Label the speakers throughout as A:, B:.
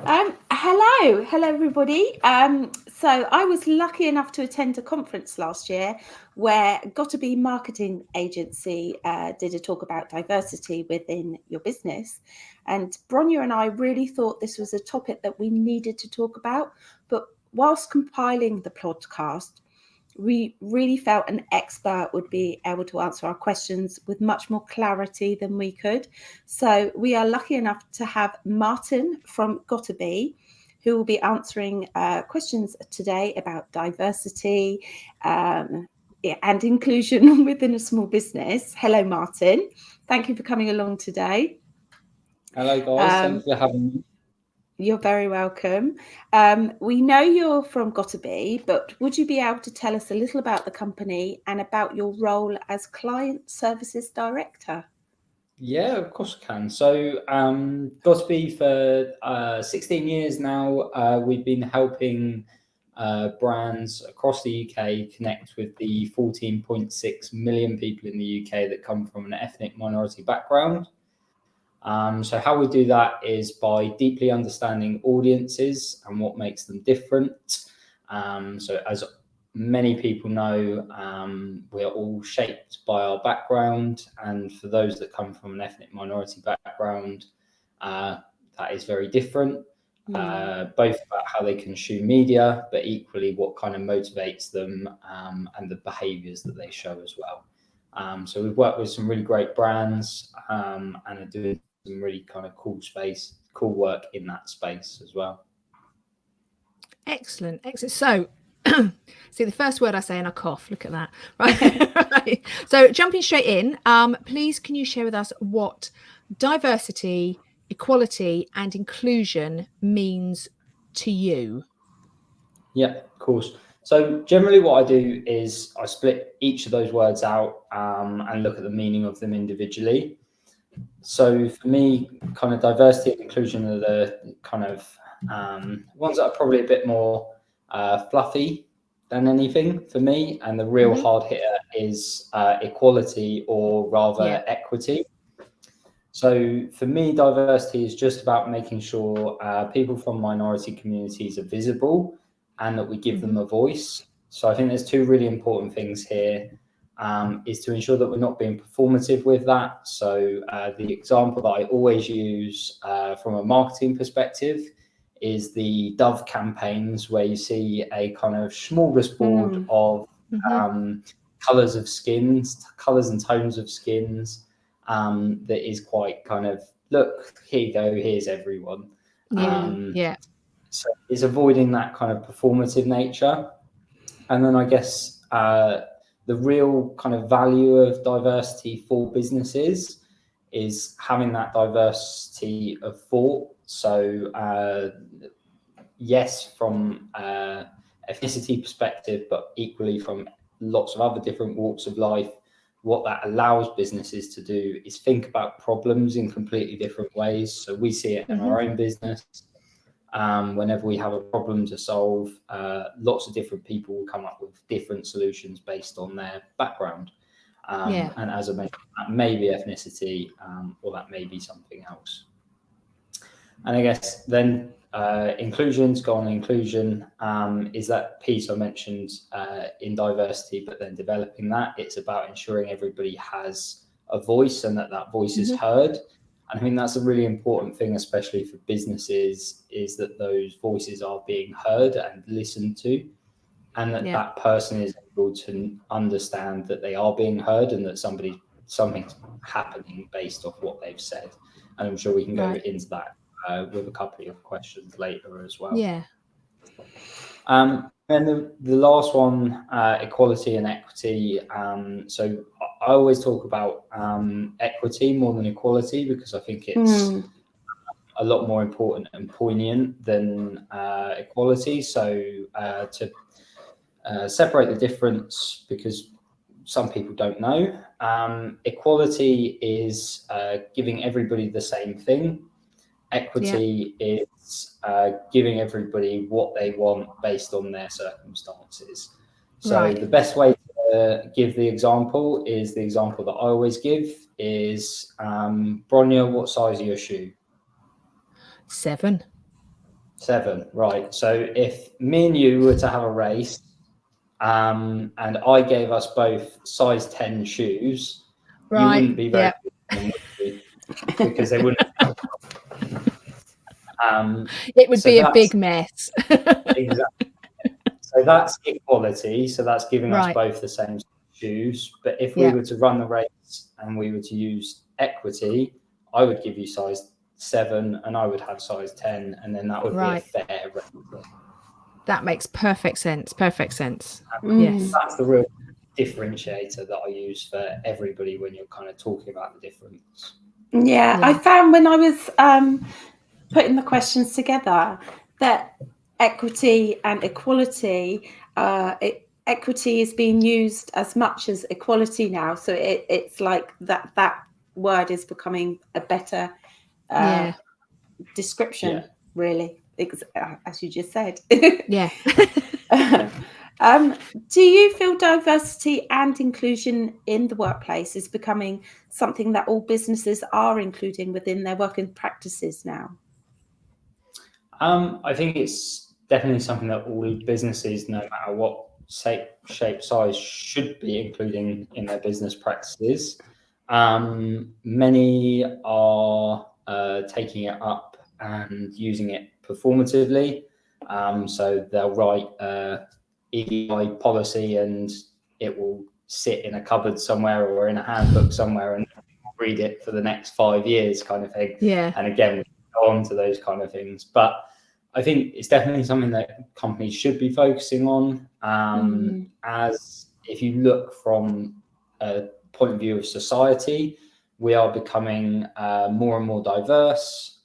A: Hello everybody. So I was lucky enough to attend a conference last year where GottaBe Marketing Agency did a talk about diversity within your business. And Bronya and I really thought this was a topic that we needed to talk about. But whilst compiling the podcast, we really felt an expert would be able to answer our questions with much more clarity than we could. So we are lucky enough to have Martin from GottaBe, who will be answering questions today about diversity and inclusion within a small business. Hello, Martin. Thank you for coming along today.
B: Hello, guys. Thanks for having me.
A: You're very welcome. We know you're from GottaBe, but would you be able to tell us a little about the company and about your role as Client Services Director?
B: Yeah, of course I can. So, GottaBe for 16 years now, we've been helping brands across the UK connect with the 14.6 million people in the UK that come from an ethnic minority background. So how we do that is by deeply understanding audiences and what makes them different. So as many people know, we are all shaped by our background, and for those that come from an ethnic minority background, that is very different, both about how they consume media, but equally what kind of motivates them and the behaviours that they show as well. So we've worked with some really great brands and are doing some really kind of cool work in that space as well.
C: Excellent. So, see, the first word I say and I cough. Look at that. Right. So, jumping straight in, please, can you share with us what diversity, equality, and inclusion means to you?
B: Yeah, of course. So generally what I do is I split each of those words out and look at the meaning of them individually. So for me, kind of diversity and inclusion are the kind of ones that are probably a bit more fluffy than anything for me. And the real hard hitter is equality, or rather equity. So for me, diversity is just about making sure people from minority communities are visible and that we give them a voice. So I think there's two really important things here, is to ensure that we're not being performative with that. So the example that I always use from a marketing perspective is the Dove campaigns, where you see a kind of smorgasbord of colours of skins, colours and tones of skins, that is quite kind of, look, here you go, here's everyone. So it's avoiding that kind of performative nature. And then I guess the real kind of value of diversity for businesses is having that diversity of thought. So yes, from ethnicity perspective, but equally from lots of other different walks of life, what that allows businesses to do is think about problems in completely different ways. So we see it in our own business. Whenever we have a problem to solve, lots of different people will come up with different solutions based on their background. And as I mentioned, that may be ethnicity, or that may be something else. And I guess then inclusion is that piece I mentioned in diversity, but then developing that, it's about ensuring everybody has a voice and that voice is heard. And I think that's a really important thing, especially for businesses, is that those voices are being heard and listened to, and that person is able to understand that they are being heard and that something's happening based off what they've said. And I'm sure we can go into that with a couple of questions later as well. And the last one, equality and equity. So I always talk about equity more than equality, because I think it's a lot more important and poignant than equality. So to separate the difference, because some people don't know, equality is giving everybody the same thing. Equity is giving everybody what they want based on their circumstances. So the best way to give the example is the example that I always give is, Bronya, what size are your shoe?
C: 7.
B: 7, right. So if me and you were to have a race, and I gave us both size 10 shoes, you wouldn't be very good, would you? Because they wouldn't.
C: It would be a big mess.
B: Exactly. So that's equality. So that's giving us
C: Right.
B: both the same shoes. But if we were to run the race and we were to use equity, I would give you size 7 and I would have size 10, and then that would be a fair race.
C: That makes perfect sense. Perfect sense.
B: Yes. That's the real differentiator that I use for everybody when you're kind of talking about the difference.
A: Yeah. I found when I was putting the questions together that equity and equality, equity is being used as much as equality now. So it's like that word is becoming a better description, really, as you just said.
C: Yeah.
A: Do you feel diversity and inclusion in the workplace is becoming something that all businesses are including within their working practices now?
B: I think it's definitely something that all businesses, no matter what shape, size, should be including in their business practices. Many are taking it up and using it performatively. So they'll write EDI policy and it will sit in a cupboard somewhere or in a handbook somewhere and read it for the next 5 years, kind of thing.
C: Yeah.
B: And again, we go on to those kind of things. But I think it's definitely something that companies should be focusing on. As if you look from a point of view of society, we are becoming more and more diverse.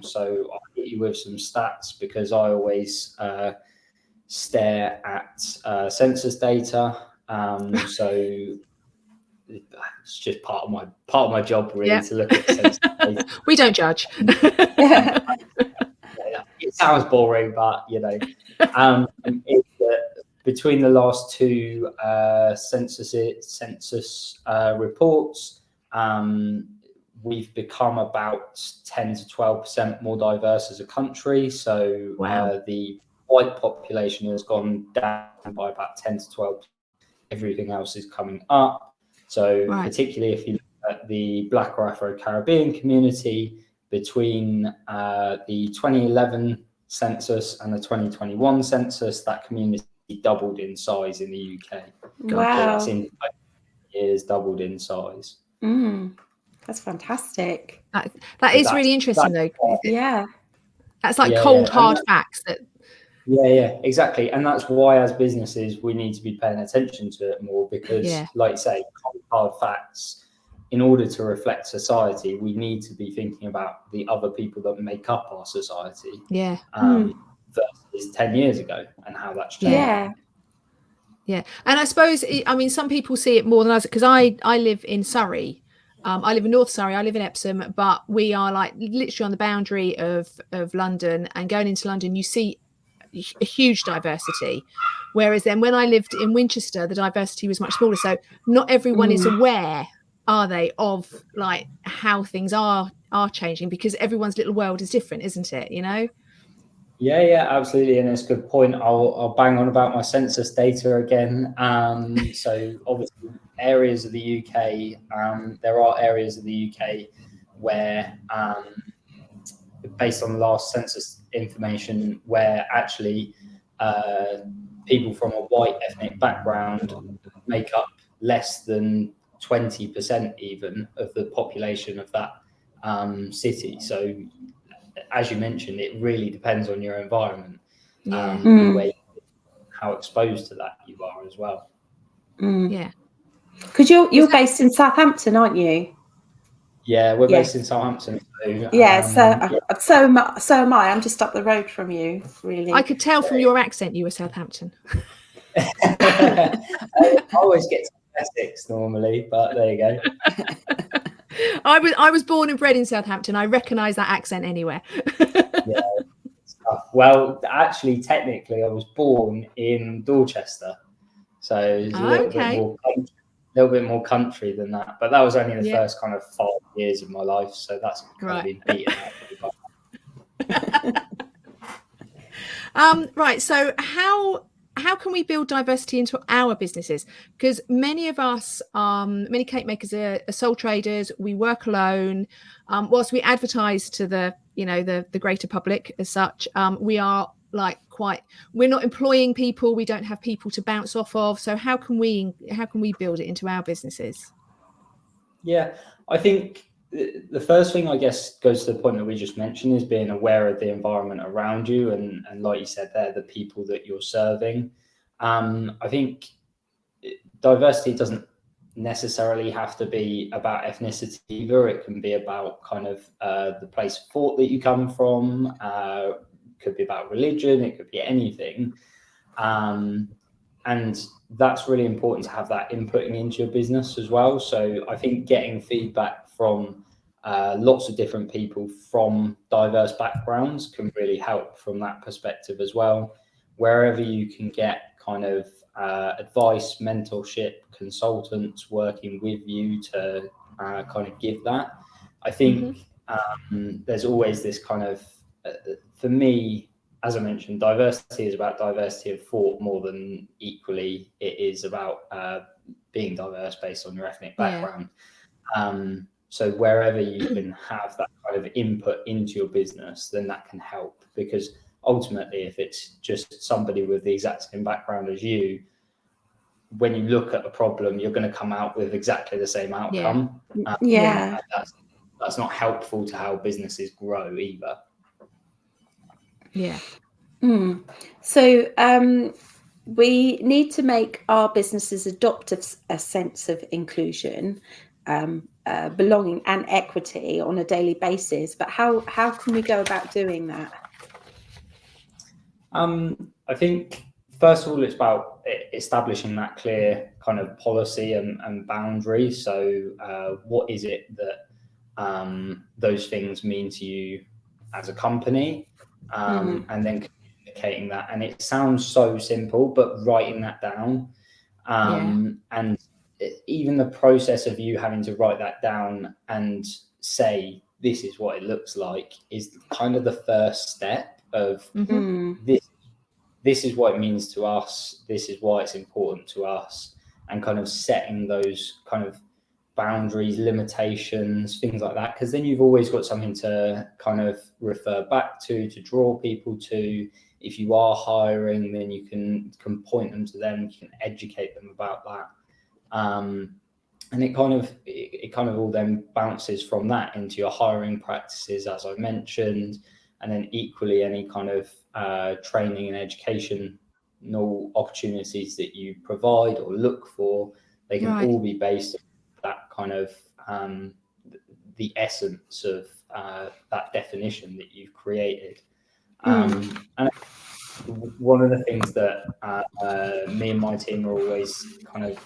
B: So I'll hit you with some stats because I always stare at census data. So it's just part of my job, really, to look at census data.
C: We don't judge.
B: It sounds boring, but between the last 2 census reports, we've become about 10 to 12% more diverse as a country. So the white population has gone down by about 10 to 12%. Everything else is coming up. So particularly if you look at the Black or Afro-Caribbean community, between the 2011 census and the 2021 census, that community doubled in size in the UK.
A: Wow.
B: So in 5 years, doubled in size.
A: That's fantastic.
C: That is really interesting, though.
A: Yeah.
C: That's like cold, hard facts.
B: Yeah, exactly. And that's why, as businesses, we need to be paying attention to it more because, like you say, cold, hard facts, in order to reflect society, we need to be thinking about the other people that make up our society.
C: Yeah.
B: Versus 10 years ago and how that's changed.
C: Yeah. And I suppose, I mean, some people see it more than others because I live in Surrey. I live in North Surrey. I live in Epsom, but we are like literally on the boundary of London. And going into London, you see a huge diversity. Whereas then when I lived in Winchester, the diversity was much smaller. So not everyone is aware, are they, of like how things are changing, because everyone's little world is different, isn't it?
B: Yeah, absolutely. And it's a good point. I'll bang on about my census data again. So obviously areas of the UK, there are areas of the UK where, based on the last census information, where actually people from a white ethnic background make up less than 20% even of the population of that city. So as you mentioned, it really depends on your environment, how exposed to that you are as well.
C: Yeah,
A: because you're based in Southampton, aren't you?
B: Yeah, we're based in Southampton.
A: So am I. I'm just up the road from you, really.
C: I could tell from your accent you were Southampton.
B: I always get to Essex normally, but there you go.
C: I was born and bred in Southampton. I recognise that accent anywhere.
B: Well, actually, technically, I was born in Dorchester, so it's a little bit more country than that. But that was only the first kind of 5 years of my life, so that's kind of been beaten out.
C: Right. So how can we build diversity into our businesses? Because many of us, many cake makers are sole traders. We work alone. Whilst we advertise to the greater public as such, we are we're not employing people. We don't have people to bounce off of. So how can we build it into our businesses?
B: Yeah, I think the first thing, I guess, goes to the point that we just mentioned, is being aware of the environment around you, and like you said there, the people that you're serving. I think diversity doesn't necessarily have to be about ethnicity either. It can be about kind of the place of thought that you come from. Could be about religion. It could be anything. And that's really important to have that inputting into your business as well. So I think getting feedback from lots of different people from diverse backgrounds can really help from that perspective as well. Wherever you can get kind of advice, mentorship, consultants working with you to kind of give that. I think there's always this kind of, for me, as I mentioned, diversity is about diversity of thought more than equally it is about being diverse based on your ethnic background. So wherever you can have that kind of input into your business, then that can help, because ultimately, if it's just somebody with the exact same background as you, when you look at a problem, you're going to come out with exactly the same outcome. That's not helpful to how businesses grow either.
C: Yeah.
A: So we need to make our businesses adopt a sense of inclusion, belonging and equity on a daily basis. But how can we go about doing that?
B: I think, first of all, it's about establishing that clear kind of policy and boundary. So what is it that those things mean to you as a company, and then communicating that. And it sounds so simple, but writing that down, and even the process of you having to write that down and say, this is what it looks like, is kind of the first step of this is what it means to us, this is why it's important to us, and kind of setting those kind of boundaries, limitations, things like that, because then you've always got something to kind of refer back to draw people to. If you are hiring, then you can point them to them, you can educate them about that, and it kind of all then bounces from that into your hiring practices, as I mentioned, and then equally any kind of training and educational opportunities that you provide or look for, they can all be based on that kind of the essence of that definition that you've created. And one of the things that me and my team are always kind of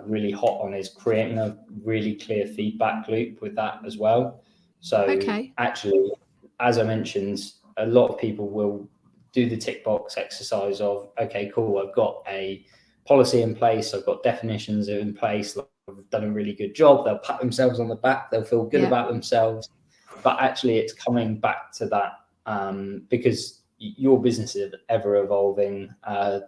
B: really hot on is creating a really clear feedback loop with that as well. So actually, as I mentioned, a lot of people will do the tick box exercise of, okay, cool, I've got a policy in place, I've got definitions in place, I've done a really good job, they'll pat themselves on the back, they'll feel good about themselves. But actually it's coming back to that, because your business is ever evolving, as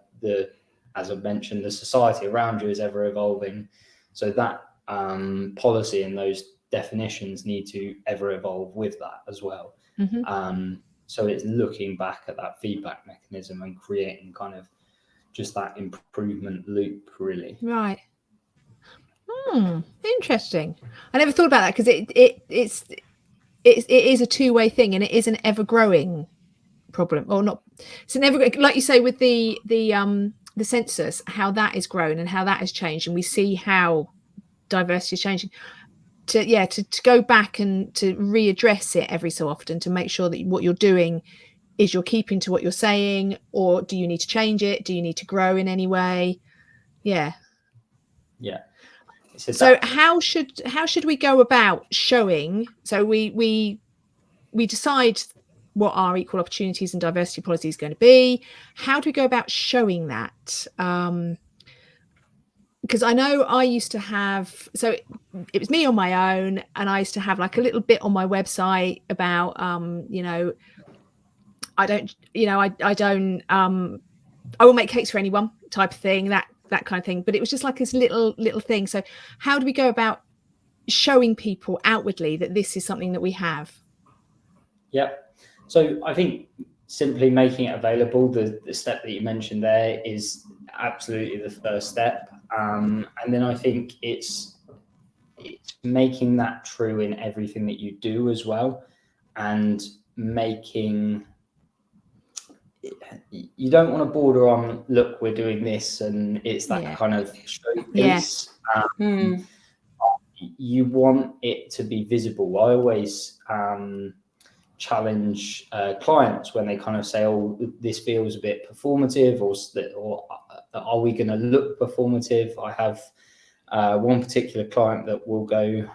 B: I've mentioned, the society around you is ever evolving. So that policy and those definitions need to ever evolve with that as well. So it's looking back at that feedback mechanism and creating kind of just that improvement loop, really.
C: Right. Interesting. I never thought about that, because it is a two-way thing, and it is an ever-growing problem, or not. It's an ever, like you say, with the census, how that is grown and how that has changed, and we see how diversity is changing. To go back and to readdress it every so often, to make sure that what you're doing is you're keeping to what you're saying, or do you need to change it? Do you need to grow in any way? Yeah. So how should we go about showing? So we decide what our equal opportunities and diversity policy is going to be. How do we go about showing that? Because I know I used to have, so it was me on my own, and I used to have like a little bit on my website about, I don't, I don't, I will make cakes for anyone type of thing, that kind of thing. But it was just like this little thing. So how do we go about showing people outwardly that this is something that we have?
B: Yep. So I think simply making it available, the step that you mentioned there, is absolutely the first step. And then I think it's making that true in everything that you do as well, and making, you don't want to border on, look, we're doing this, and it's that kind of showpiece. You want it to be visible. I always challenge clients when they kind of say, oh, this feels a bit performative, or are we going to look performative? I have one particular client that will go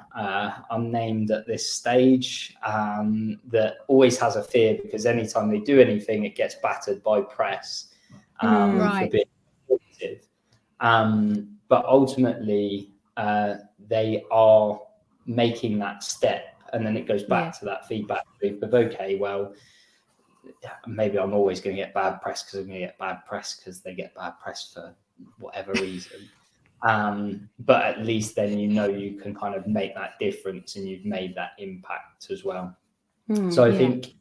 B: unnamed at this stage, that always has a fear because anytime they do anything, it gets battered by press for being performative. But ultimately, they are making that step, and then it goes back to that feedback loop of, okay, well, maybe I'm always going to get bad press because I'm going to get bad press because they get bad press for whatever reason. But at least then you can kind of make that difference, and you've made that impact as well. So I think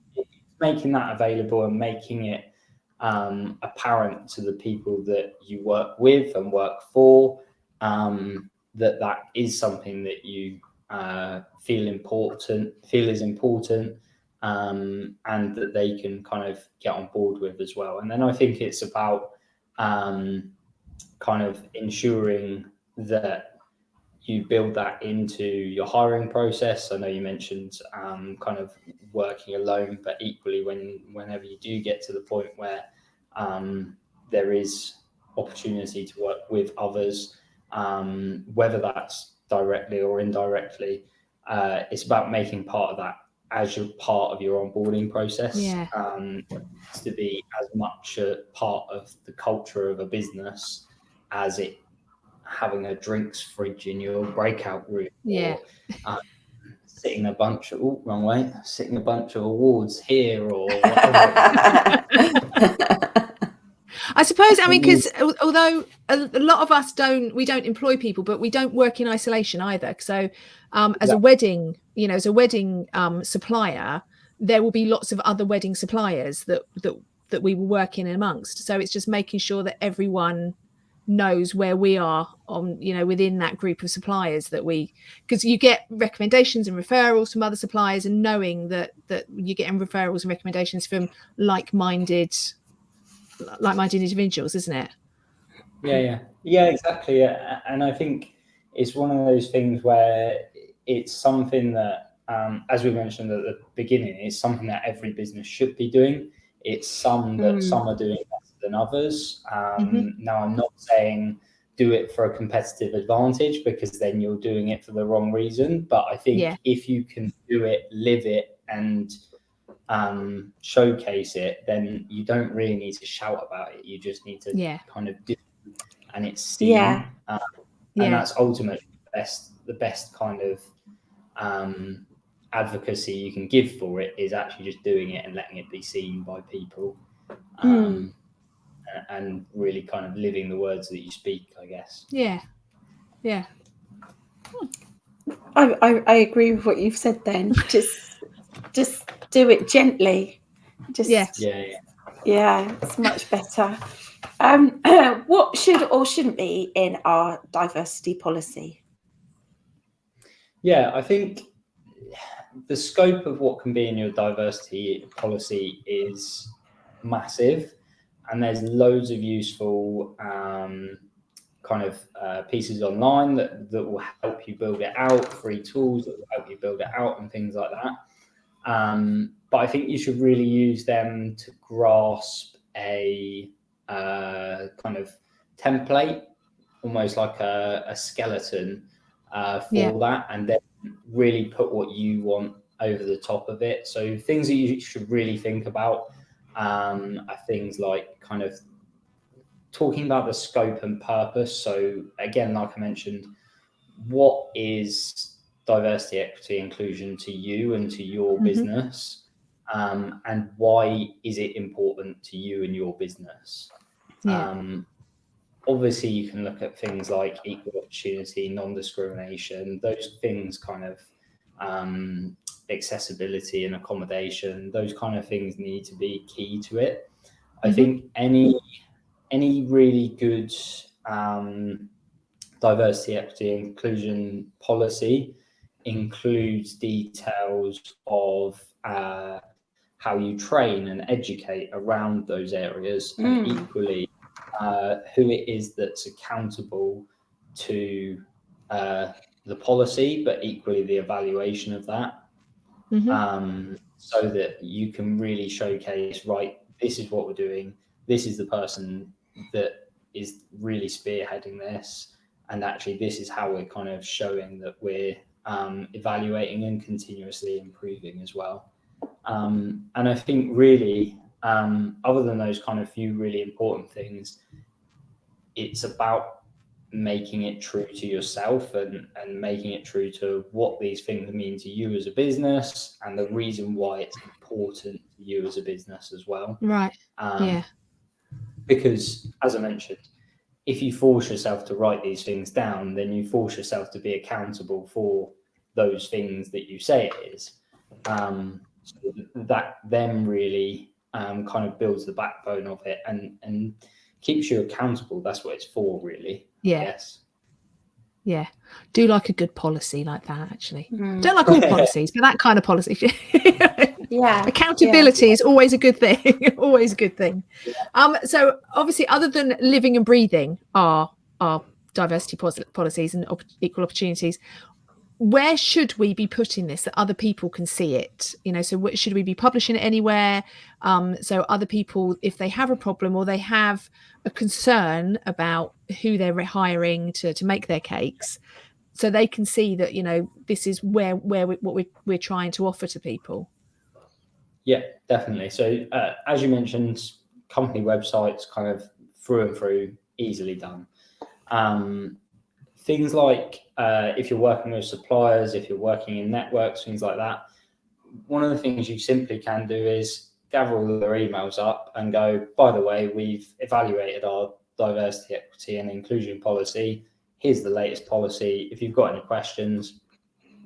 B: making that available and making it apparent to the people that you work with and work for, that is something that you feel is important, and that they can kind of get on board with as well. And then I think it's about kind of ensuring that you build that into your hiring process. I know you mentioned kind of working alone, but equally whenever you do get to the point where there is opportunity to work with others, whether that's directly or indirectly, it's about making part of that as your part of your onboarding process. It's to be as much a part of the culture of a business as it having a drinks fridge in your breakout room, or sitting a bunch of awards here, or whatever.
C: I suppose, I mean, because although a lot of us we don't employ people, but we don't work in isolation either. So as a wedding supplier, there will be lots of other wedding suppliers that we will work in amongst. So it's just making sure that everyone knows where we are on, within that group of suppliers, because you get recommendations and referrals from other suppliers, and knowing that you're getting referrals and recommendations from like-minded individuals, isn't it?
B: Yeah, exactly. And I think it's one of those things where it's something that, as we mentioned at the beginning, it's something that every business should be doing. It's some are doing better than others. Now, I'm not saying do it for a competitive advantage, because then you're doing it for the wrong reason. But I think if you can do it, live it, and showcase it, then you don't really need to shout about it. You just need to kind of do it, and it's seen. And that's ultimately the best kind of advocacy you can give for it, is actually just doing it and letting it be seen by people, and really kind of living the words that you speak, I guess.
A: I agree with what you've said then. Just do it gently. It's much better. What should or shouldn't be in our diversity policy?
B: I think the scope of what can be in your diversity policy is massive, and there's loads of useful kind of pieces online that will help you build it out, free tools that will help you build it out, and things like that. But I think you should really use them to grasp a kind of template, almost like a skeleton for that, and then really put what you want over the top of it. So things that you should really think about are things like kind of talking about the scope and purpose. So again, like I mentioned, what is diversity, equity, inclusion to you and to your business? and why is it important to you and your business? Obviously, you can look at things like equal opportunity, non-discrimination, those things kind of accessibility and accommodation, those kind of things need to be key to it. I think any really good diversity, equity, inclusion policy includes details of how you train and educate around those areas, and equally who it is that's accountable to the policy, but equally the evaluation of that, so that you can really showcase, right, this is what we're doing, this is the person that is really spearheading this, and actually this is how we're kind of showing that we're evaluating and continuously improving as well. And I think really, other than those kind of few really important things, it's about making it true to yourself and making it true to what these things mean to you as a business and the reason why it's important to you as a business as well.
C: Right.
B: Because, as I mentioned, if you force yourself to write these things down, then you force yourself to be accountable for those things that you say it is. So that then really kind of builds the backbone of it and keeps you accountable. That's what it's for, really. Yes.
C: Yeah. Do like a good policy like that, actually. Don't like all policies, but that kind of policy. Accountability is always a good thing. Always a good thing. So obviously, other than living and breathing are diversity policies and equal opportunities, where should we be putting this that other people can see it? So should we be publishing it anywhere? So other people, if they have a problem or they have a concern about who they're hiring to make their cakes, so they can see that, this is what we're trying to offer to people.
B: Yeah, definitely. So as you mentioned, company websites kind of through and through, easily done. Things like if you're working with suppliers, if you're working in networks, things like that, one of the things you simply can do is gather all their emails up and go, by the way, we've evaluated our diversity, equity and inclusion policy. Here's the latest policy. If you've got any questions,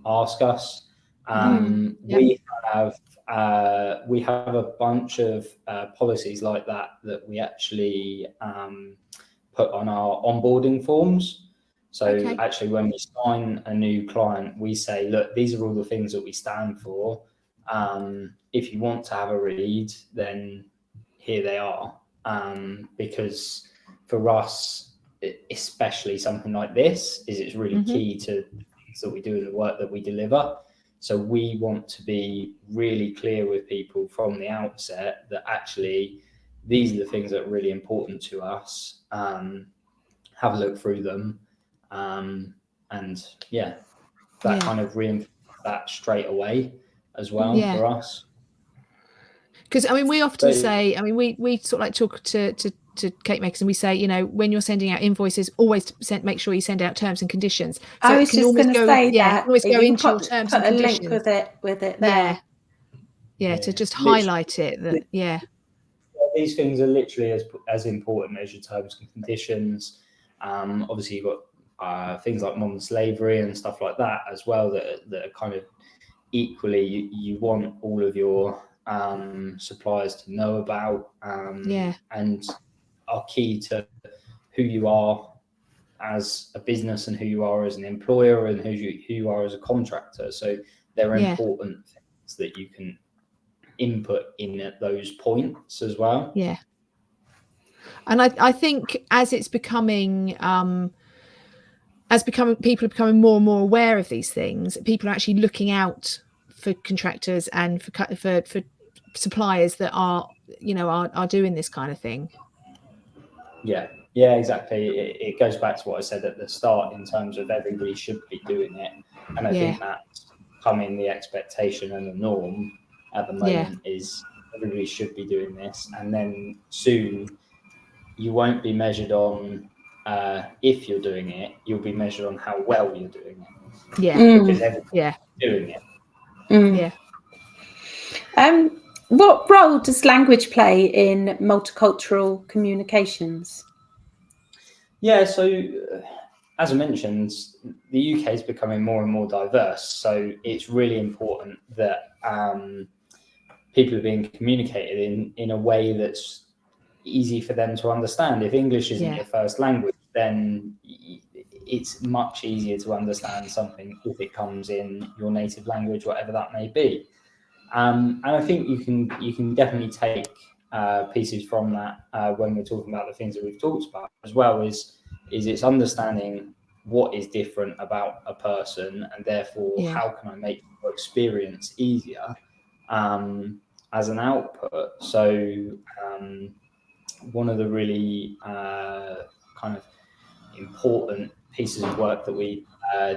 B: ask us. We have a bunch of policies like that we actually put on our onboarding forms. So actually, when we sign a new client, we say, look, these are all the things that we stand for. If you want to have a read, then here they are. Because for us, especially something like this, it's really key to the things that we do and the work that we deliver. So we want to be really clear with people from the outset that actually these are the things that are really important to us. Have a look through them. And kind of reinforce that straight away as well for us.
C: Because we often say, we sort of like talk to cake makers and we say, when you're sending out invoices, always make sure you send out terms and conditions. So
A: I was just going to say that.
C: Always go into your terms and conditions.
A: Put a link with it there.
C: Yeah, to just highlight it.
B: These things are literally as important as your terms and conditions. Obviously, you've got things like modern slavery and stuff like that as well that are kind of equally you want all of your suppliers to know about and are key to who you are as a business and who you are as an employer and who you are as a contractor. So they're important things that you can input in at those points as well.
C: Yeah. And I think as it's becoming people are becoming more and more aware of these things, people are actually looking out for contractors and for suppliers that are doing this kind of thing.
B: Yeah, exactly. It goes back to what I said at the start in terms of everybody should be doing it, and I think that's becoming the expectation and the norm at the moment is everybody should be doing this, and then soon you won't be measured on if you're doing it, you'll be measured on how well you're doing it. Because everybody's doing it.
A: What role does language play in multicultural communications?
B: Yeah, so as I mentioned, the UK is becoming more and more diverse. So it's really important that people are being communicated in a way that's easy for them to understand. If English isn't your first language, then it's much easier to understand something if it comes in your native language, whatever that may be. And I think you can definitely take pieces from that when we're talking about the things that we've talked about, as well as it's understanding what is different about a person, and therefore how can I make your experience easier as an output. So one of the really kind of important pieces of work that we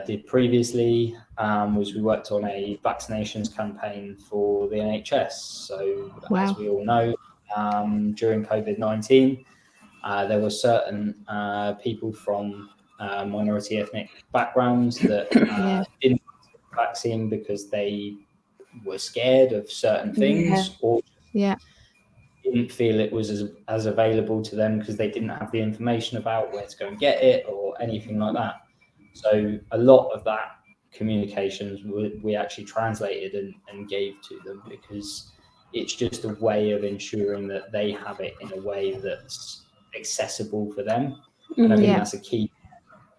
B: did previously was we worked on a vaccinations campaign for the NHS. So as we all know, during COVID-19, there were certain people from minority ethnic backgrounds that didn't take the vaccine because they were scared of certain things or didn't feel it was as available to them because they didn't have the information about where to go and get it or anything like that. So a lot of that communications we actually translated and gave to them, because it's just a way of ensuring that they have it in a way that's accessible for them. And I think that's a key.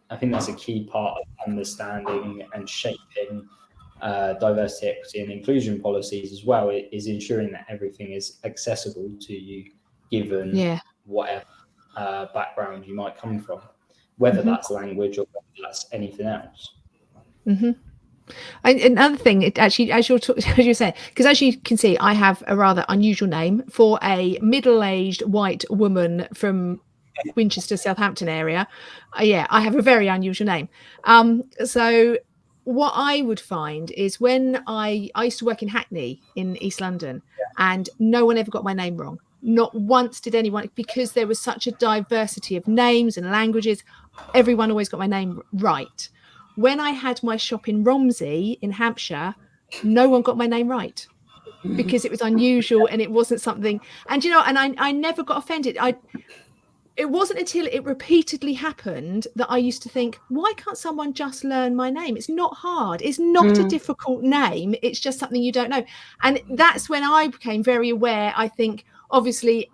B: I think that's a key part of understanding and shaping diversity, equity, and inclusion policies as well. It is ensuring that everything is accessible to you, given whatever background you might come from, whether that's language or whether that's anything else.
C: Another thing, actually, as you're saying, because as you can see, I have a rather unusual name for a middle-aged white woman from Winchester, Southampton area. I have a very unusual name. So what I would find is when I used to work in Hackney in East London, and no one ever got my name wrong. Not once did anyone, because there was such a diversity of names and languages. Everyone always got my name right. When I had my shop in Romsey in Hampshire, no one got my name right because it was unusual and it wasn't something. And I never got offended. It wasn't until it repeatedly happened that I used to think, why can't someone just learn my name? It's not hard. It's not a difficult name. It's just something you don't know. And that's when I became very aware. I think, obviously,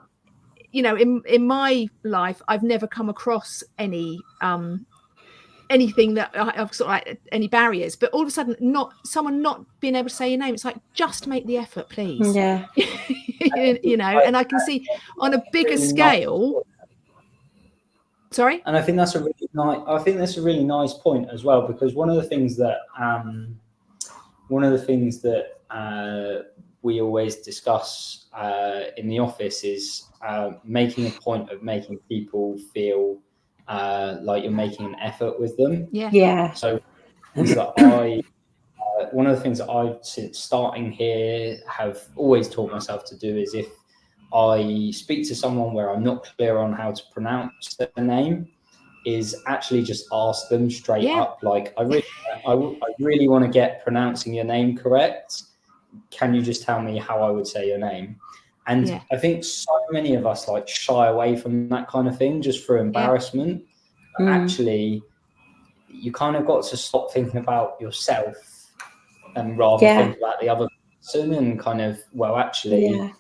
C: in my life, I've never come across any anything that I've sort of like any barriers, but all of a sudden someone not being able to say your name, it's like, just make the effort, please. And I can see on a bigger scale. Sorry?
B: And I think that's a really nice point as well, because one of the things that we always discuss in the office is making a point of making people feel like you're making an effort with them. So one of the things that I, since starting here, have always taught myself to do is, if I speak to someone where I'm not clear on how to pronounce their name, is actually just ask them straight up, like, I really want to get pronouncing your name correct. Can you just tell me how I would say your name? And I think so many of us like shy away from that kind of thing just for embarrassment. But actually, you kind of got to stop thinking about yourself and rather think about the other person, and kind of, well, actually, it's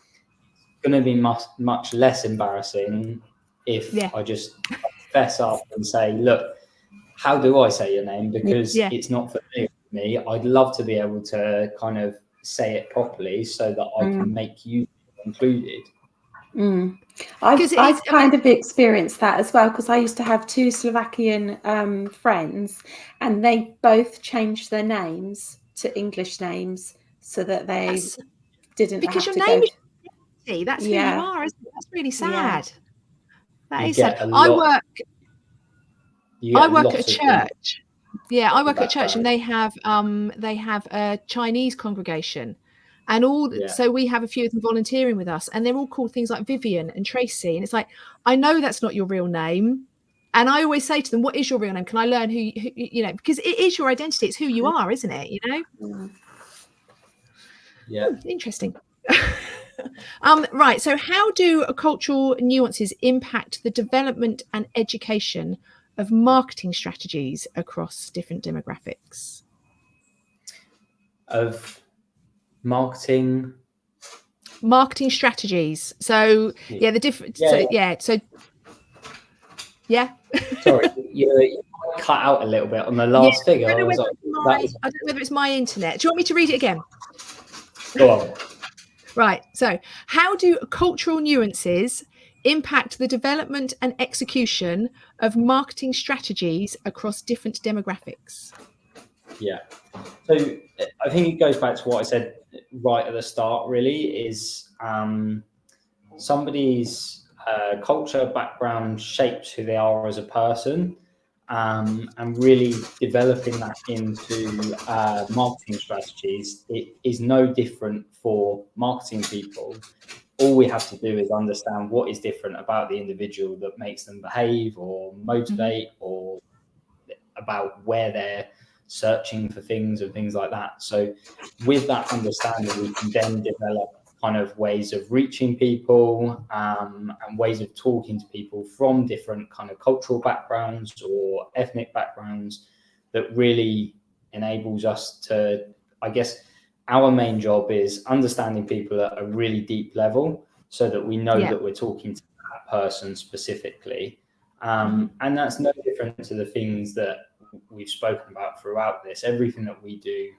B: going to be much less embarrassing if I just fess up and say, look, how do I say your name? Because it's not familiar with me. I'd love to be able to kind of say it properly so that I can make you included.
A: I've kind of experienced that as well, because I used to have two Slovakian friends, and they both changed their names to English names so that they didn't have to go.
C: That's who you are, isn't it? That's really sad. That is sad. I work at a church. I work at a church, and they have a Chinese congregation, and so we have a few of them volunteering with us, and they're all called things like Vivian and Tracy, and it's like, I know that's not your real name, and I always say to them, what is your real name? Can I learn who because it is your identity, it's who you are, isn't it? Interesting. Right. So how do cultural nuances impact the development and education of marketing strategies across different demographics?
B: Of marketing
C: Strategies. So yeah, the different. Yeah.
B: Sorry, you cut out a little bit on the last figure.
C: I don't know whether it's my internet. Do you want me to read it again?
B: Go on.
C: Right. So, how do cultural nuances impact the development and execution of marketing strategies across different demographics?
B: Yeah. So I think it goes back to what I said right at the start, really, is somebody's culture background shapes who they are as a person, and really developing that into marketing strategies. It is no different for marketing people. All we have to do is understand what is different about the individual that makes them behave or motivate, or about where they're searching for things and things like that. So with that understanding, we can then develop kind of ways of reaching people, and ways of talking to people from different kind of cultural backgrounds or ethnic backgrounds, that really enables us to, I guess, our main job is understanding people at a really deep level, so that we know that we're talking to that person specifically. And that's no different to the things that we've spoken about throughout this. Everything that we do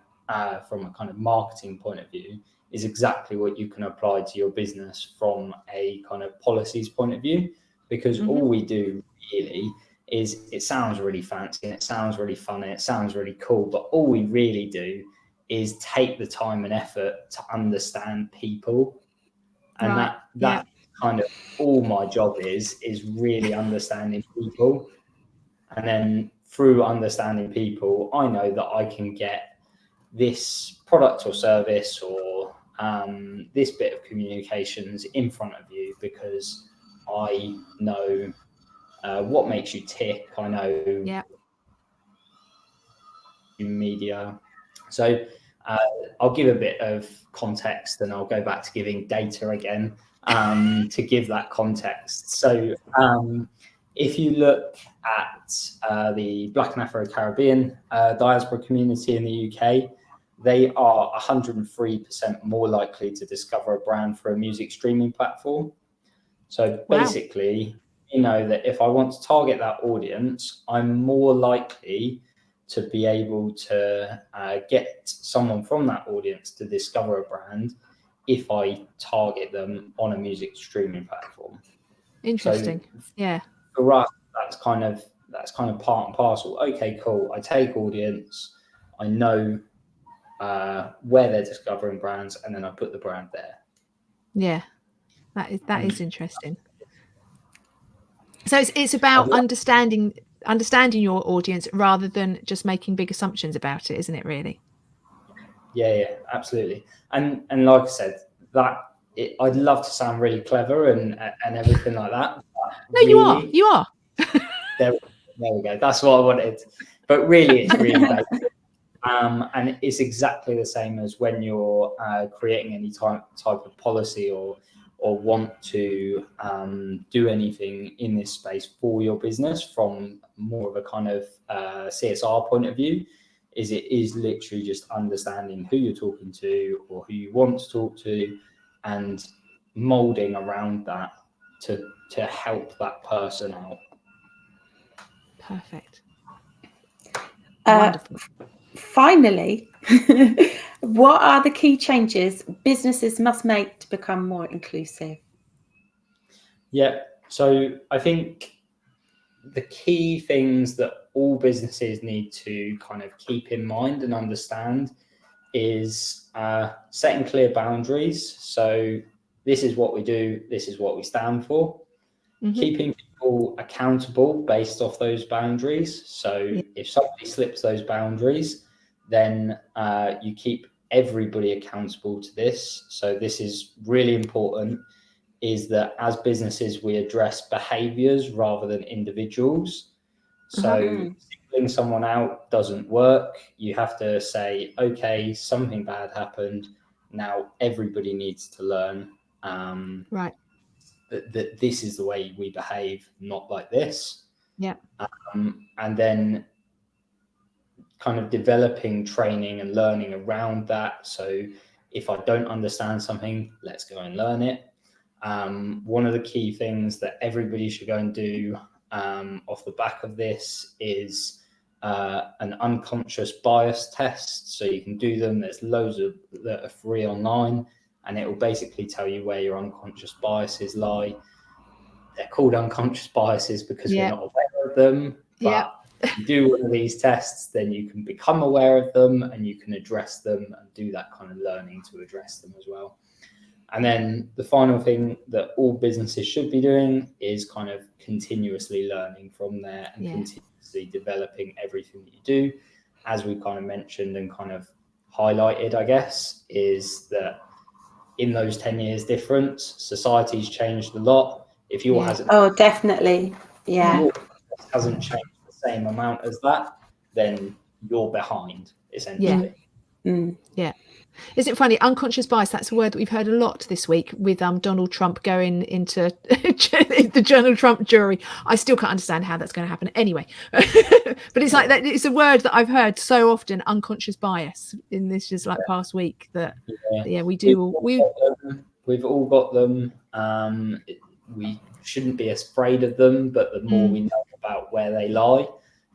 B: from a kind of marketing point of view is exactly what you can apply to your business from a kind of policies point of view, because all we do really is, it sounds really fancy and it sounds really fun and it sounds really cool, but all we really do is take the time and effort to understand people. And that kind of all my job is really understanding people. And then through understanding people, I know that I can get this product or service, or this bit of communications in front of you, because I know what makes you tick. I know media. So I'll give a bit of context, and I'll go back to giving data again to give that context. So if you look at the Black and Afro-Caribbean diaspora community in the UK, they are 103% more likely to discover a brand for a music streaming platform. So basically, you know that if I want to target that audience, I'm more likely to be able to get someone from that audience to discover a brand if I target them on a music streaming platform.
C: Interesting. So
B: for us, that's kind of part and parcel. Okay, cool. I take audience, I know where they're discovering brands, and then I put the brand there.
C: Yeah, that is interesting. So it's about understanding your audience rather than just making big assumptions about it, isn't it, really?
B: Yeah, absolutely. And like I said, I'd love to sound really clever and everything like that.
C: No, really, you are.
B: There we go. That's what I wanted. But really, it's really basic. And it's exactly the same as when you're creating any type of policy or want to do anything in this space for your business from more of a kind of CSR point of view. It is literally just understanding who you're talking to or who you want to talk to, and molding around that to help that person out.
C: Perfect.
A: Wonderful. Finally, what are the key changes businesses must make to become more inclusive?
B: Yeah, so I think the key things that all businesses need to kind of keep in mind and understand is setting clear boundaries. So this is what we do, this is what we stand for. Keeping people accountable based off those boundaries. So if somebody slips those boundaries, then you keep everybody accountable to this. So this is really important, is that as businesses, we address behaviors rather than individuals. So singling someone out doesn't work. You have to say, okay, something bad happened. Now everybody needs to learn
C: Right.
B: That this is the way we behave, not like this.
C: Yeah.
B: And then kind of developing training and learning around that. So if I don't understand something, let's go and learn it. One of the key things that everybody should go and do off the back of this is an unconscious bias test. So you can do them. There's loads of that are free online, and it will basically tell you where your unconscious biases lie. They're called unconscious biases because we're not aware of them. But if you do one of these tests, then you can become aware of them and you can address them and do that kind of learning to address them as well. And then the final thing that all businesses should be doing is kind of continuously learning from there and continuously developing everything that you do. As we kind of mentioned and kind of highlighted, I guess, is that in those 10 years difference, society's changed a lot. If yours hasn't,
A: definitely,
B: hasn't changed the same amount as that, then you're behind, essentially.
C: Yeah. Is it funny? Unconscious bias, that's a word that we've heard a lot this week with Donald Trump going into the Donald Trump jury. I still can't understand how that's going to happen anyway. But it's like that. It's a word that I've heard so often, unconscious bias, in this just like past week that we do.
B: We've all got them. We shouldn't be afraid of them, but the more we know about where they lie,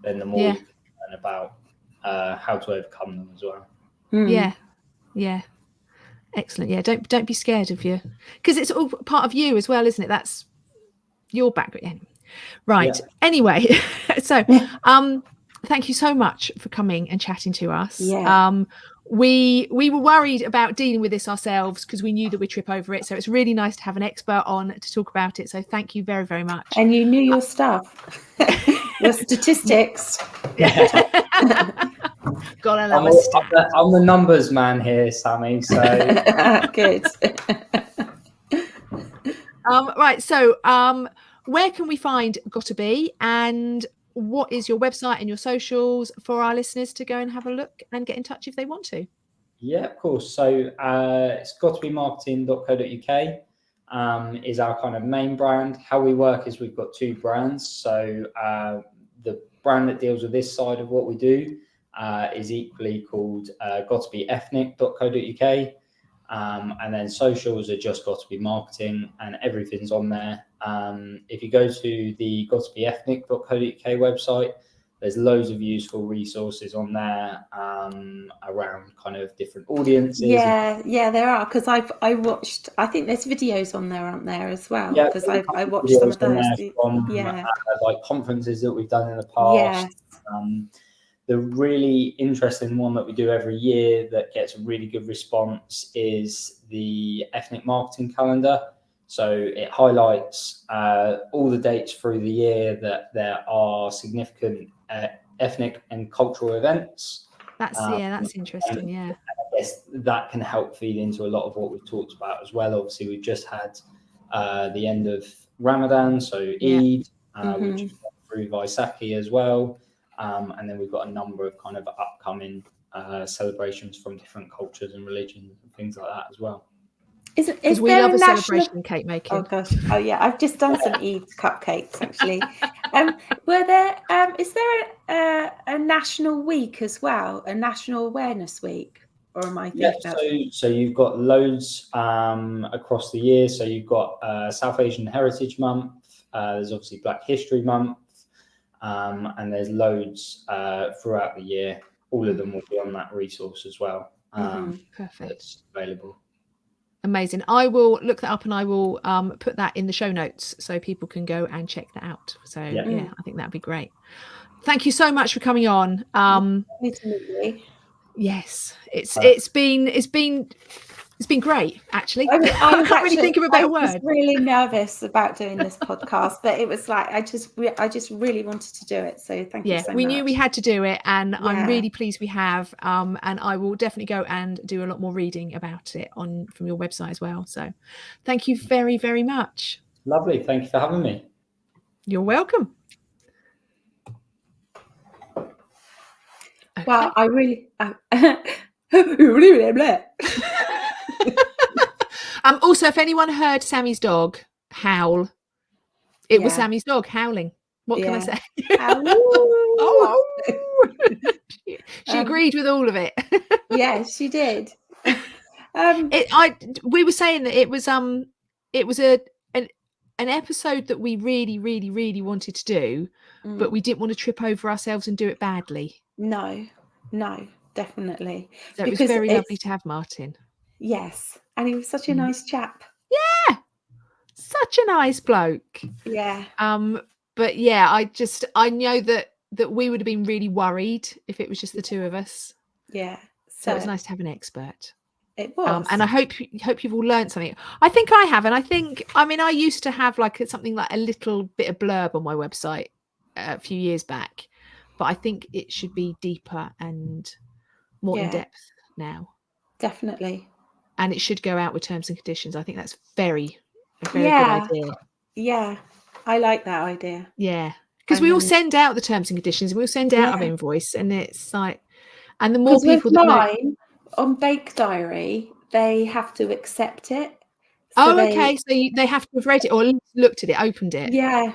B: then the more we can learn about how to overcome them as well.
C: Yeah. Excellent. Yeah. Don't be scared of you, because it's all part of you as well, isn't it? That's your background. Right. Yeah. Anyway, so thank you so much for coming and chatting to us.
A: Yeah.
C: We were worried about dealing with this ourselves because we knew that we'd trip over it. So it's really nice to have an expert on to talk about it. So thank you very, very much.
A: And you knew your stuff, your statistics.
C: Gotta love a stat.
B: I'm the numbers man here, Sammy. So
A: good.
C: Right. So where can we find GottaBe, and what is your website and your socials for our listeners to go and have a look and get in touch if they want to?
B: Yeah, of course. So it's GottaBeMarketing.co.uk is our kind of main brand. How we work is we've got two brands. So the brand that deals with this side of what we do is equally called GottaBeEthnic.co.uk. And then socials are just GottaBe Marketing, and everything's on there. If you go to the GottaBeEthnic.co.uk website, there's loads of useful resources on there around kind of different audiences.
A: Yeah, there are, because I watched. I think there's videos on there, aren't there, as well?
B: Yeah,
A: because I watched some of those.
B: From, like conferences that we've done in the past.
A: Yes.
B: The really interesting one that we do every year that gets a really good response is the ethnic marketing calendar. So it highlights all the dates through the year that there are significant ethnic and cultural events.
C: That's interesting. Yeah,
B: I guess that can help feed into a lot of what we've talked about as well. Obviously, we've just had the end of Ramadan, so Eid, which is through Vaisakhi as well. And then we've got a number of kind of upcoming celebrations from different cultures and religions and things like that as well.
C: Is we love a celebration in cake making.
A: Oh gosh! Oh yeah, I've just done some Eid cupcakes actually. Is there a national week as well, a national awareness week, or am I thinking?
B: So you've got loads across the year. So you've got South Asian Heritage Month. There's obviously Black History Month. And there's loads throughout the year. All of them will be on that resource as well.
C: Perfect.
B: It's available.
C: Amazing. I will look that up and I will put that in the show notes so people can go and check that out. So yeah, I think that'd be great. Thank you so much for coming on. Yes, it's been great, actually.
A: I
C: can't really think of a better word.
A: I was really nervous about doing this podcast, but it was like I just really wanted to do it. So thank you so much.
C: We knew we had to do it, and I'm really pleased we have. And I will definitely go and do a lot more reading about it from your website as well. So thank you very, very much.
B: Lovely. Thank you for having me.
C: You're welcome.
A: Okay. Well, I really.
C: Also, also, if anyone heard Sammy's dog howl, it was
A: Yeah.
C: Sammy's dog howling. What can I
A: Yeah.
C: say?
A: Ow.
C: She agreed with all of it.
A: Yes, she did.
C: We were saying that it was an episode that we really, really, really wanted to do, but we didn't want to trip over ourselves and do it badly.
A: No, definitely.
C: So it was very lovely to have Martin.
A: Yes, and he was such a nice chap.
C: Yeah, such a nice bloke.
A: Yeah.
C: But yeah, I know that we would have been really worried if it was just the two of us.
A: Yeah.
C: So it was nice to have an expert.
A: It was.
C: And I hope you've all learned something. I think I have, and I used to have something like a little bit of blurb on my website a few years back, but I think it should be deeper and more in depth now.
A: Definitely.
C: And it should go out with terms and conditions. I think that's a very good idea.
A: Yeah, I like that idea.
C: Yeah, because we all send out the terms and conditions, and we'll send out our invoice, and it's like, and the more people that know.
A: On Bake Diary, they have to accept it.
C: So okay. So they have to have read it or looked at it, opened it.
A: Yeah.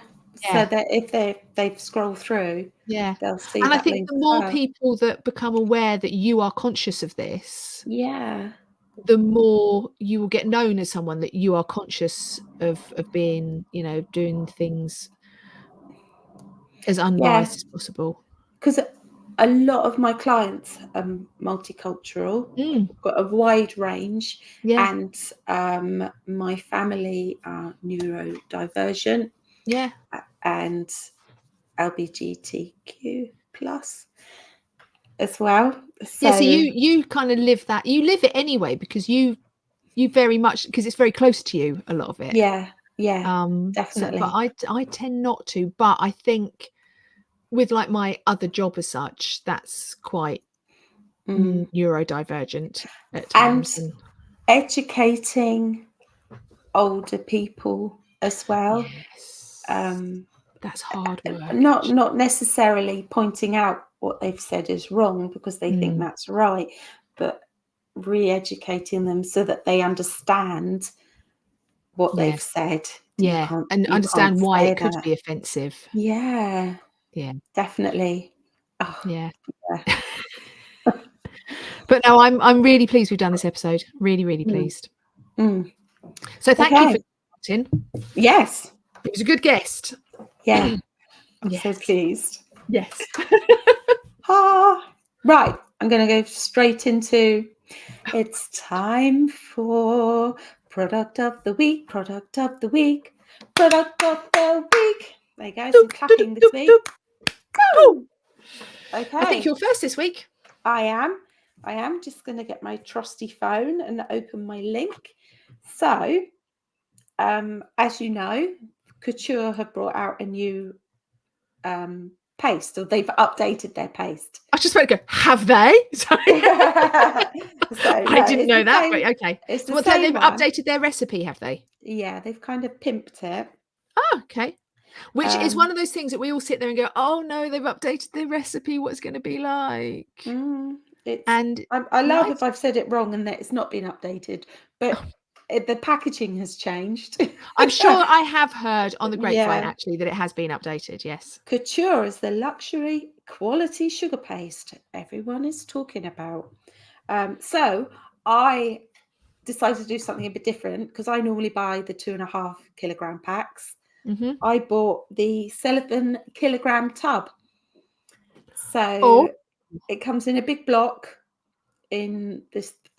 A: So that if they've scrolled through, they'll see.
C: And I think the more people that become aware that you are conscious of this, the more you will get known as someone that you are conscious of being, doing things as unbiased as possible.
A: Because a lot of my clients are multicultural, got a wide range, and my family are neurodivergent, and LGBTQ plus as well.
C: So you kind of live that. You live it anyway because you very much, because it's very close to you, a lot of it.
A: Definitely.
C: But I tend not to. But I think with my other job as such, that's quite neurodivergent at times.
A: And educating older people as well.
C: Yes. That's hard work.
A: Not necessarily pointing out what they've said is wrong because they think that's right, but re-educating them so that they understand what they've said.
C: And understand why it could be offensive.
A: Yeah, definitely.
C: But no, I'm really pleased we've done this episode. Really, really pleased. So thank you for Martin.
A: Yes,
C: it was a good guest.
A: Yeah. I'm so pleased.
C: Yes.
A: Right. I'm going to go straight into it's time for product of the week. Product of the week. Product of the week. There you go. Some clapping this week. Okay.
C: I think you're first this week.
A: I am just going to get my trusty phone and open my link. So, as you know, Couture have brought out a new paste, or they've updated their paste.
C: I just want to go, have they? Sorry. I didn't know that, but okay.
A: It's
C: so they've updated their recipe, have they?
A: Yeah, they've kind of pimped it.
C: Oh, okay. Which is one of those things that we all sit there and go, oh no, they've updated their recipe. What's going to be like?
A: I love if I've said it wrong and that it's not been updated, but the packaging has changed.
C: I'm sure I have heard on the grapevine actually that it has been updated. Yes.
A: Couture is the luxury quality sugar paste everyone is talking about. So I decided to do something a bit different because I normally buy the 2.5 kilogram packs. I bought the 7 kilogram tub. So it comes in a big block in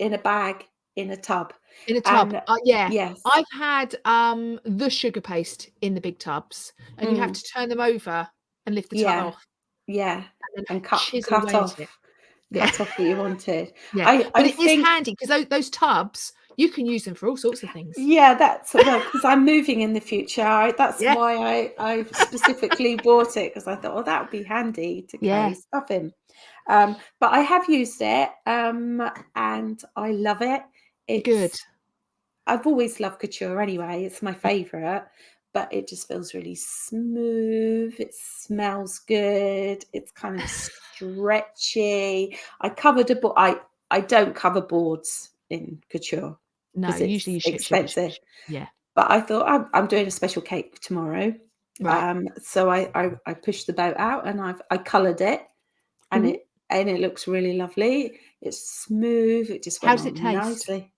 A: a bag. In a tub.
C: Yes. I've had the sugar paste in the big tubs, and you have to turn them over and lift the tub off.
A: Yeah, and cut off what you wanted.
C: But it is handy because those tubs, you can use them for all sorts of things.
A: Yeah, that's because I'm moving in the future. That's why I specifically bought it, because I thought, that would be handy to carry stuff in. But I have used it, and I love it. It's
C: good.
A: I've always loved Couture anyway. It's my favourite, but it just feels really smooth. It smells good. It's kind of stretchy. I don't cover boards in Couture.
C: No,
A: 'cause it's
C: usually you ship
A: expensive.
C: Yeah.
A: But I thought I'm doing a special cake tomorrow.
C: Right.
A: So I pushed the boat out and I coloured it, and
C: Mhm.
A: it looks really lovely. It's smooth. It just
C: How
A: went
C: does it
A: on
C: taste?
A: nicely.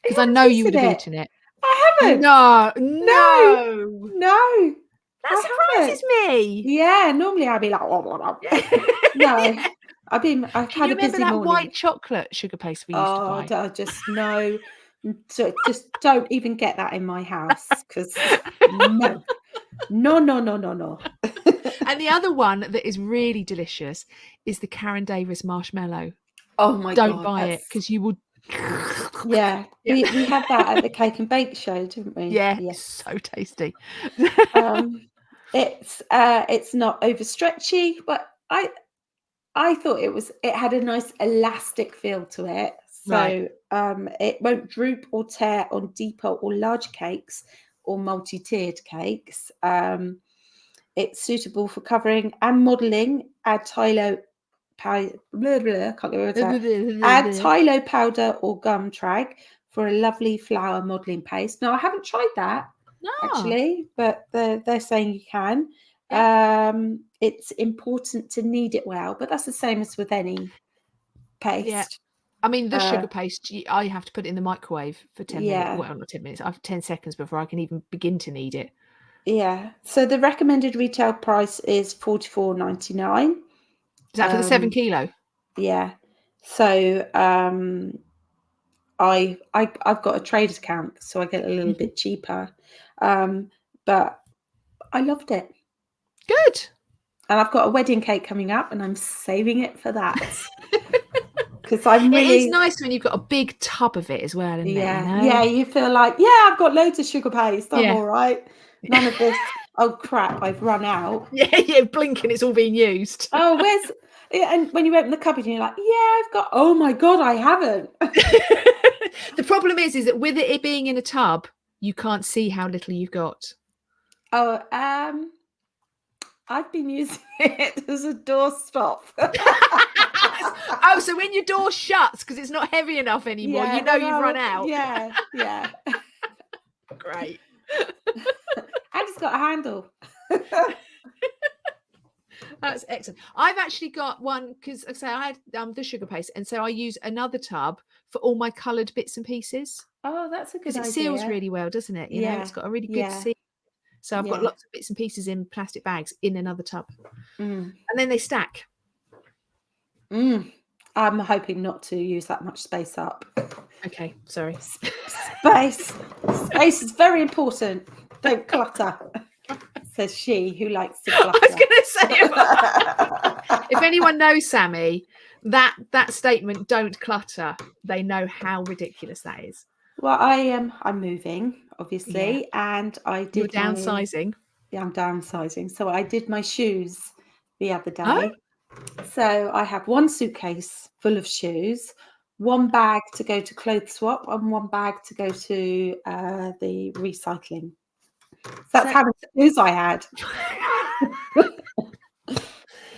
C: Because
A: You
C: I
A: haven't
C: know you would
A: tasted
C: have
A: it?
C: eaten it.
A: I haven't.
C: No,
A: No,
C: no.
A: no,
C: That
A: I haven't.
C: surprises me.
A: Yeah, normally I'd be like, "Oh, blah, blah." No, I've
C: Can
A: had
C: you
A: a
C: remember
A: busy
C: that
A: morning.
C: white chocolate sugar paste we used to
A: Oh,
C: buy?
A: I just no, so just don't even get that in my house because no, no, no, no, no, no.
C: And the other one that is really delicious is the Karen Davis marshmallow.
A: Oh my
C: Don't
A: God,
C: buy it
A: that's
C: because you will.
A: yeah.
C: Yeah.
A: We had that at the cake and bake show, didn't we?
C: Yeah,
A: Yeah.
C: it's so tasty.
A: It's not overstretchy, but I thought it had a nice elastic feel to it.
C: Right.
A: So it won't droop or tear on deeper or large cakes or multi-tiered cakes. It's suitable for covering and modelling. Add Tylo powder, can't get my words out. Add Tylo powder or gum trag for a lovely flower modelling paste. Now I haven't tried that actually, but they're saying you can. It's important to knead it well, but that's the same as with any paste.
C: Yeah. I mean, the
A: Uh,
C: sugar paste, I have to put it in the microwave for 10 minutes.
A: yeah,
C: Well, not 10 minutes. I have 10 seconds before I can even begin to knead it.
A: yeah. So the recommended retail price is $44.99.
C: Is that for the 7 kilo?
A: Yeah. So I've got a Trader's account, so I get a little bit cheaper. But I loved it.
C: Good.
A: And I've got a wedding cake coming up, and I'm saving it for that. Because I'm really.
C: It is nice when you've got a big tub of it as well, isn't it? You know?
A: Yeah, you feel like, yeah, I've got loads of sugar paste. I'm
C: Yeah.
A: all right. None of this. Oh crap, I've run out.
C: Yeah, blinking, it's all being used.
A: Oh, where's? And when you open the cupboard, and you're like, yeah, I've got. Oh my God, I haven't.
C: The problem is that with it being in a tub, you can't see how little you've got.
A: Oh, I've been using it as a doorstop.
C: Oh, so when your door shuts because it's not heavy enough anymore, you know you've run out.
A: Yeah.
C: Great.
A: And it's got a handle.
C: That's excellent. I've actually got one because I say I had the sugar paste, and so I use another tub for all my coloured bits and pieces.
A: Oh, that's a good idea.
C: Because it seals really well, doesn't it? You know, it's got a really good seal. So I've got lots of bits and pieces in plastic bags in another tub, and then they stack.
A: I'm hoping not to use that much space up.
C: Okay, sorry.
A: Space is very important. Don't clutter, says she who likes to clutter.
C: I was going to say, if anyone knows Sammy, that statement, "Don't clutter," they know how ridiculous that is.
A: Well, I'm moving, obviously, and I did.
C: You're downsizing.
A: I'm downsizing. So I did my shoes the other day.
C: Oh?
A: So I have one suitcase full of shoes, one bag to go to clothes swap, and one bag to go to the recycling. So that's how many shoes I had.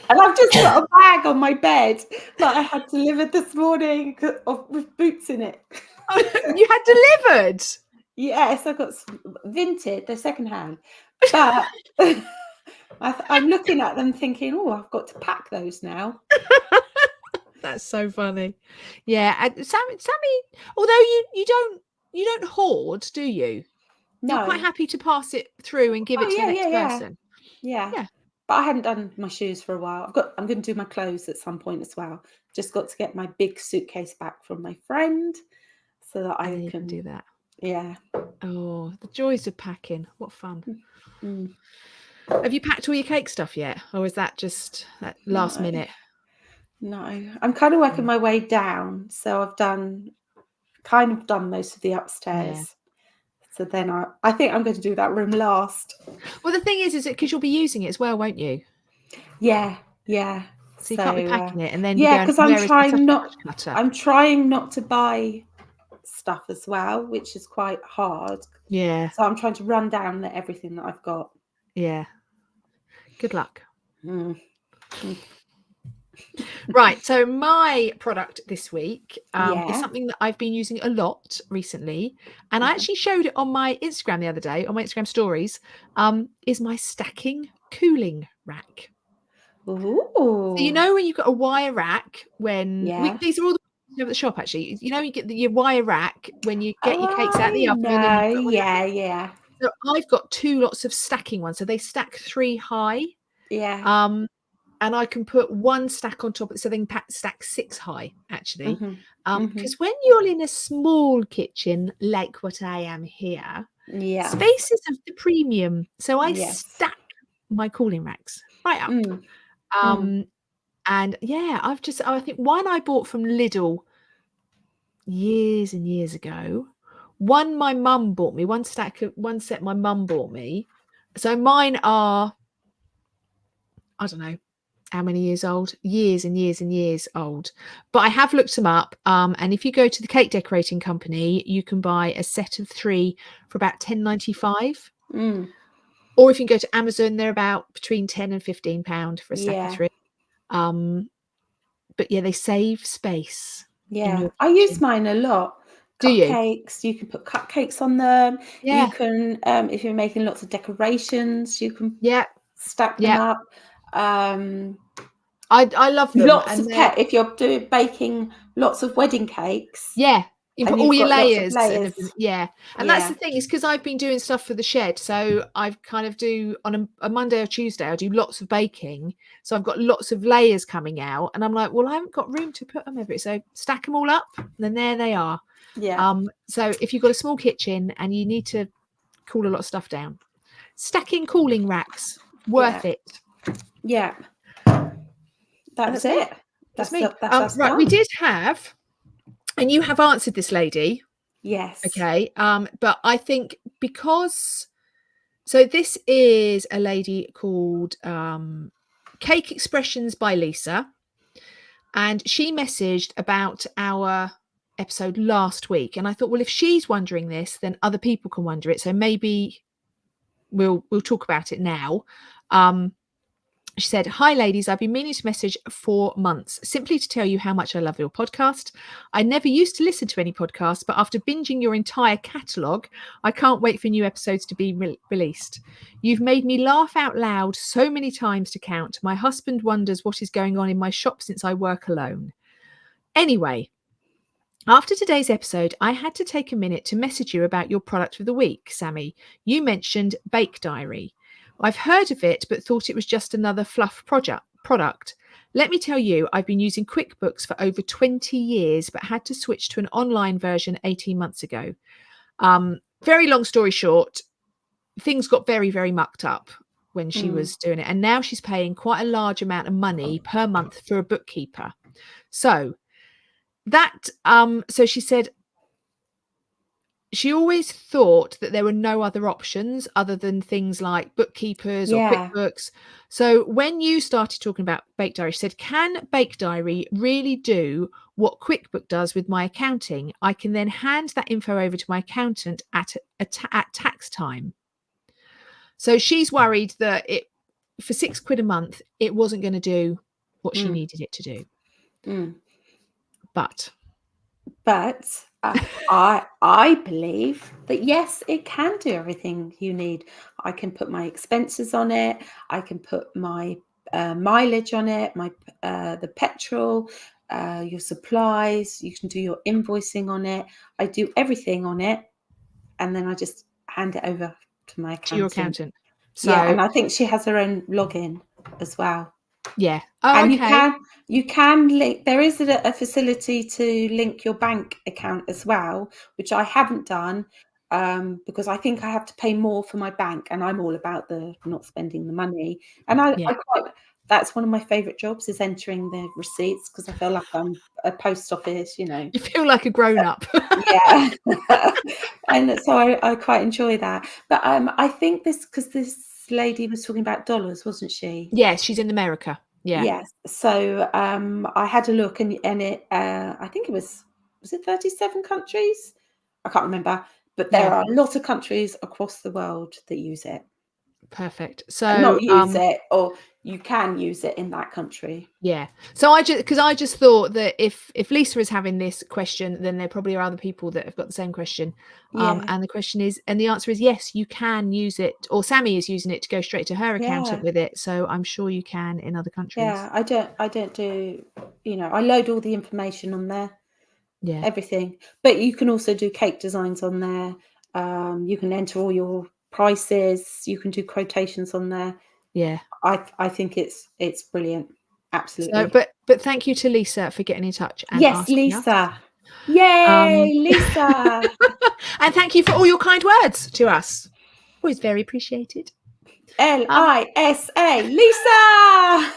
A: And I've just got a bag on my bed that I had delivered this morning with boots in it.
C: Oh, you had delivered?
A: Yes, I got some vintage, they're secondhand. But I'm looking at them thinking, oh, I've got to pack those now.
C: That's so funny. Yeah, Sammy, although you don't hoard, do you?
A: No.
C: You're quite happy to pass it through and give it to the next person.
A: Yeah. But I hadn't done my shoes for a while. I'm going to do my clothes at some point as well. Just got to get my big suitcase back from my friend so that I can
C: do that.
A: Yeah.
C: Oh, the joys of packing. What fun. Have you packed all your cake stuff yet? Or is that just that last minute?
A: No. I'm kind of working my way down. So I've done most of the upstairs. Yeah. So then I think I'm going to do that room last.
C: Well, the thing is it because you'll be using it as well, won't you?
A: Yeah.
C: So you can't be packing it and then
A: because I'm trying not to buy stuff as well, which is quite hard.
C: Yeah.
A: So I'm trying to run down everything that I've got.
C: Yeah. Good luck. Right. So my product this week is
A: Yeah.
C: something that I've been using a lot recently, and I actually showed it on my Instagram the other day, on my Instagram stories. Is my stacking cooling rack.
A: Ooh.
C: So you know when you've got a wire rack, when
A: Yeah.
C: these are all the ones at the shop actually. You know you get your wire rack when you get your cakes out of the
A: I
C: oven, and then you
A: know.
C: put them on the oven.
A: Yeah.
C: So I've got 2 lots of stacking ones, so they stack 3 high.
A: Yeah.
C: And I can put 1 stack on top, so they can stack 6 high actually. Because when you're in a small kitchen like what I am here,
A: Yeah.
C: space is of the premium. So I
A: Yes.
C: stack my cooling racks right up. And yeah, I think one I bought from Lidl years and years ago. One my mum bought me, one set my mum bought me. So mine are, I don't know how many years old, years and years and years old. But I have looked them up. And if you go to the cake decorating company, you can buy a set of 3 for about £10.95. Or if you go to Amazon, they're about between £10 and £15 for a stack of 3. But yeah, they save space.
A: Yeah, I use mine a lot.
C: Do you?
A: Cupcakes, you can put cupcakes on them.
C: Yeah.
A: You can, if you're making lots of decorations, you can stack them up.
C: I love them.
A: Lots of cake. If you're baking lots of wedding cakes.
C: Yeah. You put all your layers. And
A: And
C: that's the thing, is because I've been doing stuff for the shed. So I've kind of do on a Monday or Tuesday, I do lots of baking. So I've got lots of layers coming out, and I'm like, well, I haven't got room to put them everywhere. So stack them all up, and then there they are.
A: Yeah.
C: So if you've got a small kitchen and you need to cool a lot of stuff down, stacking cooling racks, worth it.
A: Yeah. That's it.
C: That's me.
A: That's
C: right.
A: done.
C: We did have, and you have answered this lady.
A: Yes.
C: Okay. But I think because, so this is a lady called Cake Expressions by Lisa, and she messaged about our episode last week, and I thought, well, if she's wondering this, then other people can wonder it. So maybe we'll talk about it now. She said, "Hi, ladies. I've been meaning to message for months, simply to tell you how much I love your podcast. I never used to listen to any podcasts, but after binging your entire catalogue, I can't wait for new episodes to be released. You've made me laugh out loud so many times to count. My husband wonders what is going on in my shop since I work alone. Anyway, after today's episode, I had to take a minute to message you about your product of the week, Sammy. You mentioned Bake Diary. I've heard of it, but thought it was just another fluff product. Let me tell you, I've been using QuickBooks for over 20 years, but had to switch to an online version 18 months ago. Very long story short, things got very, very mucked up when she was doing it. And now she's paying quite a large amount of money per month for a bookkeeper. So she said, she always thought that there were no other options other than things like bookkeepers or QuickBooks. So when you started talking about Bake Diary, she said, can Bake Diary really do what QuickBook does with my accounting? I can then hand that info over to my accountant at tax time. So she's worried that for £6 a month, it wasn't going to do what she needed it to do. But
A: I believe that yes, it can do everything you need. I can put my expenses on it. I can put my mileage on it, the petrol, your supplies. You can do your invoicing on it. I do everything on it, and then I just hand it over to my accountant.
C: To your accountant.
A: So, yeah, and I think she has her own login as well.
C: Yeah.
A: And you can link, there is a facility to link your bank account as well, which I haven't done because I think I have to pay more for my bank, and I'm all about the not spending the money. And that's one of my favorite jobs, is entering the receipts, because I feel like I'm a post office, you know.
C: You feel like a grown up.
A: Yeah. And so I quite enjoy that. But I think because this lady was talking about dollars, wasn't she?
C: Yes, she's in America. Yeah.
A: Yes. So I had a look, and it I think it was it 37 countries? I can't remember, but there are a lot of countries across the world that use it.
C: Perfect. So
A: not use it, or you can use it in that country.
C: Yeah. So I just thought that if Lisa is having this question, then there probably are other people that have got the same question.
A: Yeah.
C: And the answer is yes, you can use it, or Sammy is using it to go straight to her accountant with it. So I'm sure you can in other countries.
A: Yeah, I don't do, I load all the information on there.
C: Yeah.
A: Everything. But you can also do cake designs on there. You can enter all your prices. You can do quotations on there.
C: Yeah.
A: I think it's brilliant. Absolutely.
C: So, but thank you to Lisa for getting in touch. And
A: yes,
C: asking
A: Lisa.
C: us.
A: Yay, Lisa.
C: And thank you for all your kind words to us. Always very appreciated.
A: Lisa, Lisa.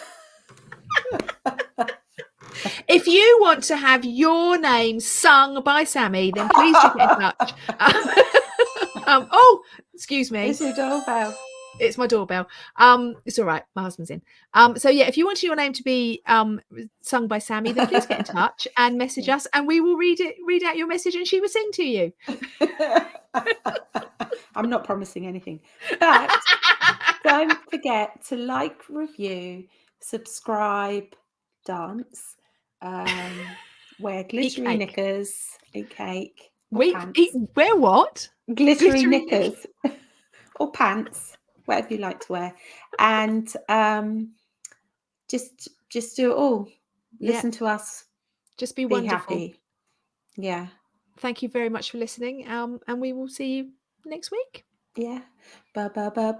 C: If you want to have your name sung by Sammy, then please do get in touch. Oh, excuse me.
A: It's your doorbell.
C: It's my doorbell. It's all right. My husband's in. So yeah, if you want your name to be sung by Sammy, then please get in touch and message us, and we will read out your message, and she will sing to you.
A: I'm not promising anything, but don't forget to like, review, subscribe, dance, wear glittery knickers, eat cake, or pants.
C: Wear what?
A: Glittery knickers or pants, whatever you like to wear, and just do it all. Listen to us.
C: Just be wonderful.
A: Happy. Yeah.
C: Thank you very much for listening. And we will see you next week.
A: Yeah. Bye. Bye.